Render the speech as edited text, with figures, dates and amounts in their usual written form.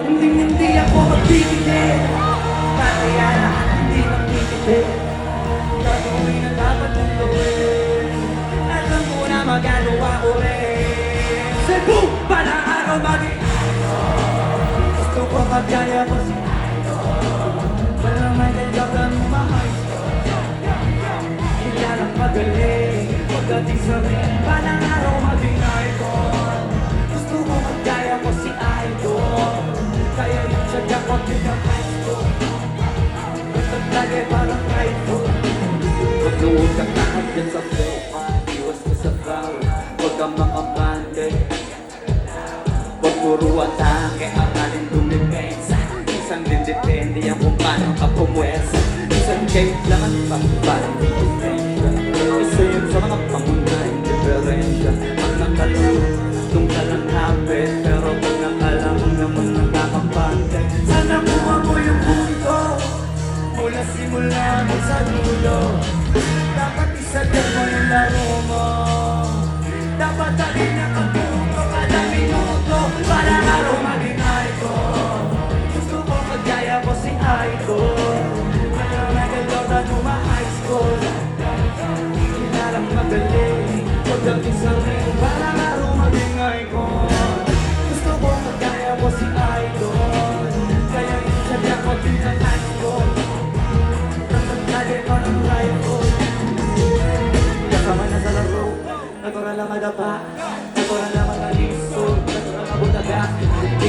Hindi ako magbibigay. Kaya lahat hindi magbibigay. Gagawin na dapat mong gawin. Alam mo na magagawa ko rin. Cebu, balang araw maging gusto ko magkaya ko si walang may kailangan mo mahal. Hindi lang magaling. Pagdating sa rin, balang araw maging icon. Gusto ko magkaya ko si idol. Kaya yung tsaga ko pinapay ko. Basta lagi parang rifle. Magluhod ka kahit yan sa flow. Iwas ka sa foul. Huwag kang makabante. Huwag puro atake. Ang alin dumipensa. Isang din depende yan kung paano ka pumwesa. Isang kailangan pa parang diferensya. Isa yun sa mga pangunahing diferensya. Ang nakalutong ka lang habit. Pero pag nakala mo naman nakakapante. Sana kuha mo yung punto mula simula mo sa dulo. Dapat isadya mo yung laro mo.